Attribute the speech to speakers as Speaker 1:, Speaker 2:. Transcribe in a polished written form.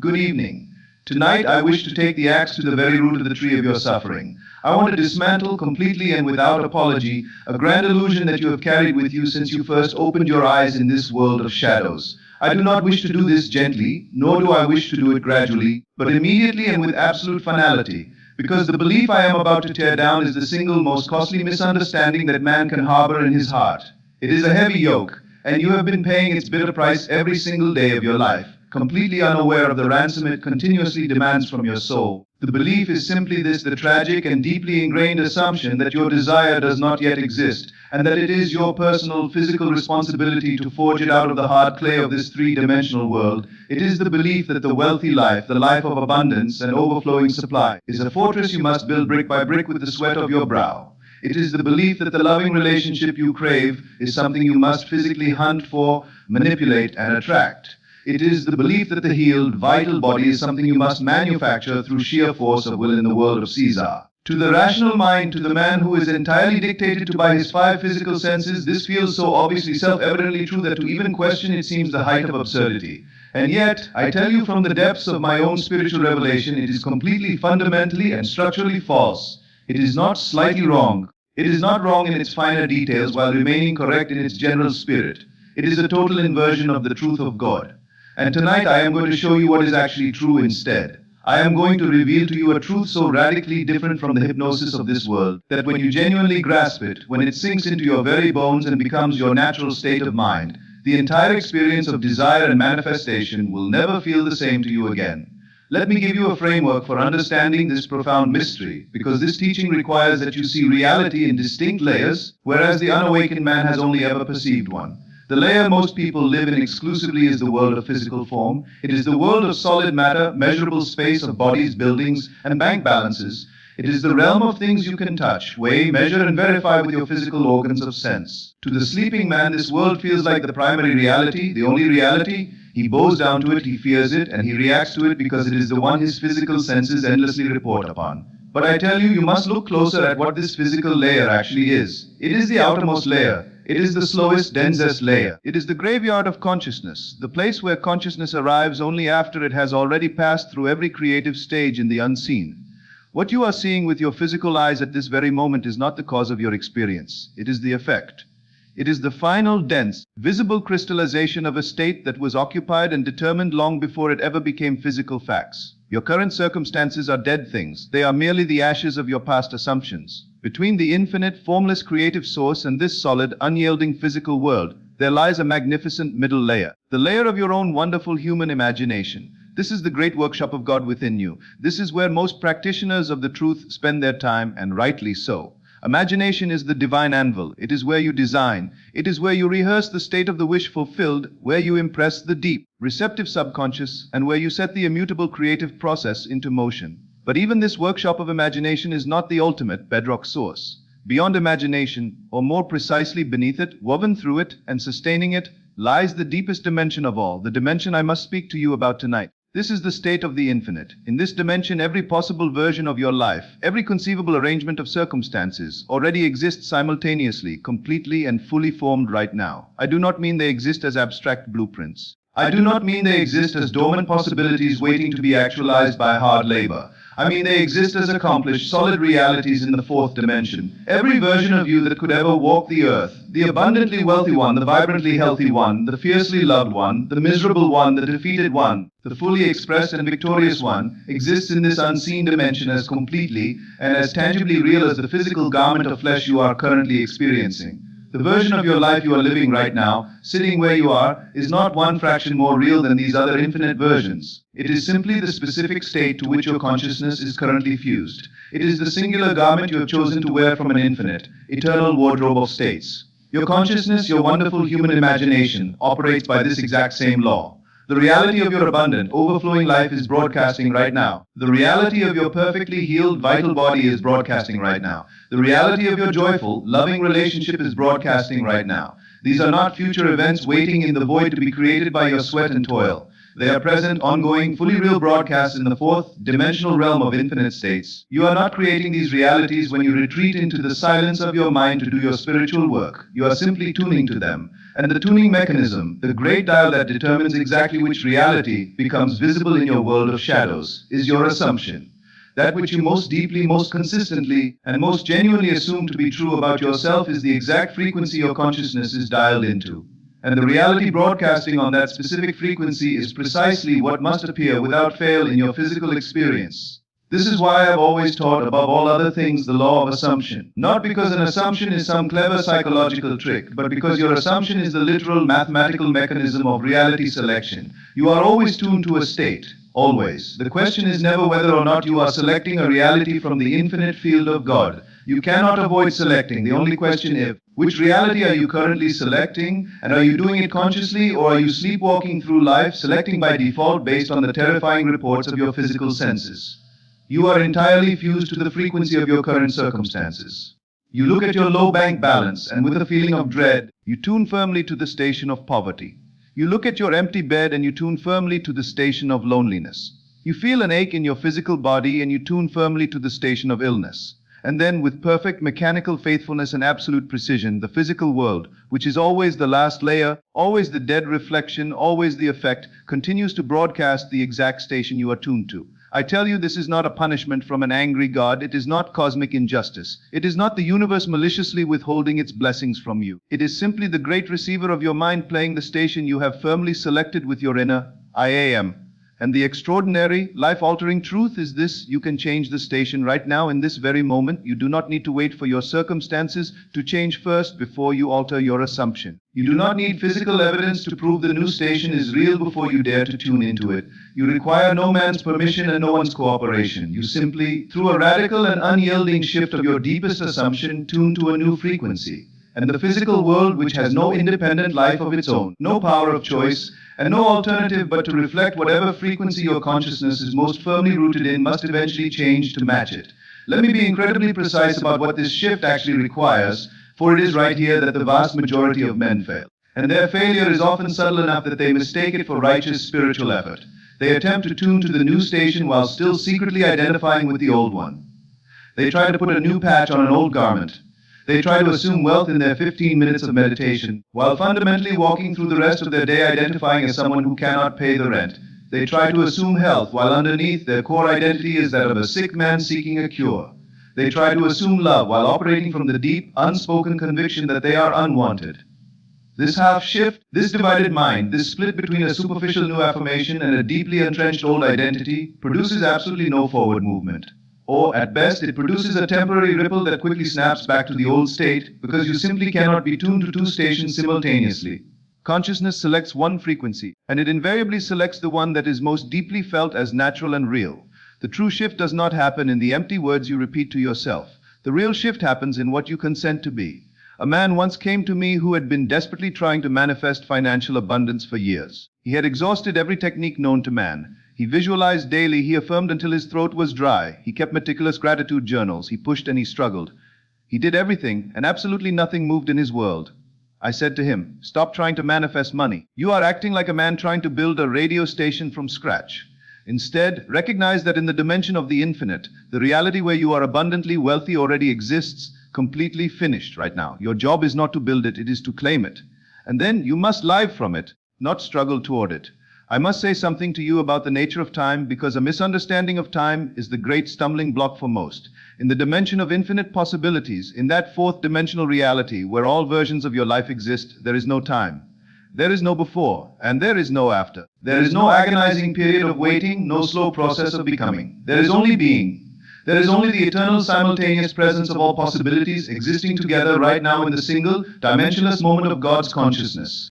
Speaker 1: Good evening. Tonight I wish to take the axe to the very root of the tree of your suffering. I want to dismantle completely and without apology a grand illusion that you have carried with you since you first opened your eyes in this world of shadows. I do not wish to do this gently, nor do I wish to do it gradually, but immediately and with absolute finality, because the belief I am about to tear down is the single most costly misunderstanding that man can harbor in his heart. It is a heavy yoke, and you have been paying its bitter price every single day of your life, completely unaware of the ransom it continuously demands from your soul. The belief is simply this: the tragic and deeply ingrained assumption that your desire does not yet exist, and that it is your personal physical responsibility to forge it out of the hard clay of this three-dimensional world. It is the belief that the wealthy life, the life of abundance and overflowing supply, is a fortress you must build brick by brick with the sweat of your brow. It is the belief that the loving relationship you crave is something you must physically hunt for, manipulate, and attract. It is the belief that the healed, vital body is something you must manufacture through sheer force of will in the world of Caesar. To the rational mind, to the man who is entirely dictated to by his five physical senses, this feels so obviously self-evidently true that to even question it seems the height of absurdity. And yet, I tell you from the depths of my own spiritual revelation, it is completely, fundamentally, and structurally false. It is not slightly wrong. It is not wrong in its finer details while remaining correct in its general spirit. It is a total inversion of the truth of God. And tonight I am going to show you what is actually true instead. I am going to reveal to you a truth so radically different from the hypnosis of this world that when you genuinely grasp it, when it sinks into your very bones and becomes your natural state of mind, the entire experience of desire and manifestation will never feel the same to you again. Let me give you a framework for understanding this profound mystery, because this teaching requires that you see reality in distinct layers, whereas the unawakened man has only ever perceived one. The layer most people live in exclusively is the world of physical form. It is the world of solid matter, measurable space of bodies, buildings, and bank balances. It is the realm of things you can touch, weigh, measure, and verify with your physical organs of sense. To the sleeping man, this world feels like the primary reality, the only reality. He bows down to it, he fears it, and he reacts to it because it is the one his physical senses endlessly report upon. But I tell you, you must look closer at what this physical layer actually is. It is the outermost layer. It is the slowest, densest layer. It is the graveyard of consciousness, the place where consciousness arrives only after it has already passed through every creative stage in the unseen. What you are seeing with your physical eyes at this very moment is not the cause of your experience. It is the effect. It is the final, dense, visible crystallization of a state that was occupied and determined long before it ever became physical facts. Your current circumstances are dead things. They are merely the ashes of your past assumptions. Between the infinite, formless creative source and this solid, unyielding physical world, there lies a magnificent middle layer. The layer of your own wonderful human imagination. This is the great workshop of God within you. This is where most practitioners of the truth spend their time, and rightly so. Imagination is the divine anvil. It is where you design. It is where you rehearse the state of the wish fulfilled, where you impress the deep, receptive subconscious, and where you set the immutable creative process into motion. But even this workshop of imagination is not the ultimate bedrock source. Beyond imagination, or more precisely beneath it, woven through it, and sustaining it, lies the deepest dimension of all, the dimension I must speak to you about tonight. This is the state of the infinite. In this dimension, every possible version of your life, every conceivable arrangement of circumstances, already exists simultaneously, completely and fully formed right now. I do not mean they exist as abstract blueprints. I do not mean they exist as dormant possibilities waiting to be actualized by hard labor. I mean they exist as accomplished, solid realities in the fourth dimension. Every version of you that could ever walk the earth, the abundantly wealthy one, the vibrantly healthy one, the fiercely loved one, the miserable one, the defeated one, the fully expressed and victorious one, exists in this unseen dimension as completely and as tangibly real as the physical garment of flesh you are currently experiencing. The version of your life you are living right now, sitting where you are, is not one fraction more real than these other infinite versions. It is simply the specific state to which your consciousness is currently fused. It is the singular garment you have chosen to wear from an infinite, eternal wardrobe of states. Your consciousness, your wonderful human imagination, operates by this exact same law. The reality of your abundant, overflowing life is broadcasting right now. The reality of your perfectly healed, vital body is broadcasting right now. The reality of your joyful, loving relationship is broadcasting right now. These are not future events waiting in the void to be created by your sweat and toil. They are present, ongoing, fully real broadcasts in the fourth dimensional realm of infinite states. You are not creating these realities when you retreat into the silence of your mind to do your spiritual work. You are simply tuning to them. And the tuning mechanism, the great dial that determines exactly which reality becomes visible in your world of shadows, is your assumption. That which you most deeply, most consistently, and most genuinely assume to be true about yourself is the exact frequency your consciousness is dialed into. And the reality broadcasting on that specific frequency is precisely what must appear without fail in your physical experience. This is why I've always taught, above all other things, the law of assumption. Not because an assumption is some clever psychological trick, but because your assumption is the literal mathematical mechanism of reality selection. You are always tuned to a state. Always. The question is never whether or not you are selecting a reality from the infinite field of God. You cannot avoid selecting. The only question is, which reality are you currently selecting? And are you doing it consciously, or are you sleepwalking through life, selecting by default based on the terrifying reports of your physical senses? You are entirely fused to the frequency of your current circumstances. You look at your low bank balance, and with a feeling of dread, you tune firmly to the station of poverty. You look at your empty bed and you tune firmly to the station of loneliness. You feel an ache in your physical body and you tune firmly to the station of illness. And then, with perfect mechanical faithfulness and absolute precision, the physical world, which is always the last layer, always the dead reflection, always the effect, continues to broadcast the exact station you are tuned to. I tell you, this is not a punishment from an angry God. It is not cosmic injustice. It is not the universe maliciously withholding its blessings from you. It is simply the great receiver of your mind playing the station you have firmly selected with your inner I am. And the extraordinary, life-altering truth is this: you can change the station right now in this very moment. You do not need to wait for your circumstances to change first before you alter your assumption. You do not need physical evidence to prove the new station is real before you dare to tune into it. You require no man's permission and no one's cooperation. You simply, through a radical and unyielding shift of your deepest assumption, tune to a new frequency. And the physical world, which has no independent life of its own, no power of choice, and no alternative but to reflect whatever frequency your consciousness is most firmly rooted in, must eventually change to match it. Let me be incredibly precise about what this shift actually requires, for it is right here that the vast majority of men fail. And their failure is often subtle enough that they mistake it for righteous spiritual effort. They attempt to tune to the new station while still secretly identifying with the old one. They try to put a new patch on an old garment. They try to assume wealth in their 15 minutes of meditation, while fundamentally walking through the rest of their day identifying as someone who cannot pay the rent. They try to assume health, while underneath their core identity is that of a sick man seeking a cure. They try to assume love, while operating from the deep, unspoken conviction that they are unwanted. This half shift, this divided mind, this split between a superficial new affirmation and a deeply entrenched old identity, produces absolutely no forward movement. Or, at best, it produces a temporary ripple that quickly snaps back to the old state, because you simply cannot be tuned to two stations simultaneously. Consciousness selects one frequency, and it invariably selects the one that is most deeply felt as natural and real. The true shift does not happen in the empty words you repeat to yourself. The real shift happens in what you consent to be. A man once came to me who had been desperately trying to manifest financial abundance for years. He had exhausted every technique known to man. He visualized daily, he affirmed until his throat was dry. He kept meticulous gratitude journals. He pushed and he struggled. He did everything, and absolutely nothing moved in his world. I said to him, "Stop trying to manifest money. You are acting like a man trying to build a radio station from scratch. Instead, recognize that in the dimension of the infinite, the reality where you are abundantly wealthy already exists, completely finished right now. Your job is not to build it, it is to claim it. And then you must live from it, not struggle toward it." I must say something to you about the nature of time, because a misunderstanding of time is the great stumbling block for most. In the dimension of infinite possibilities, in that fourth dimensional reality where all versions of your life exist, there is no time. There is no before, and there is no after. There is no agonizing period of waiting, no slow process of becoming. There is only being. There is only the eternal simultaneous presence of all possibilities existing together right now in the single, dimensionless moment of God's consciousness.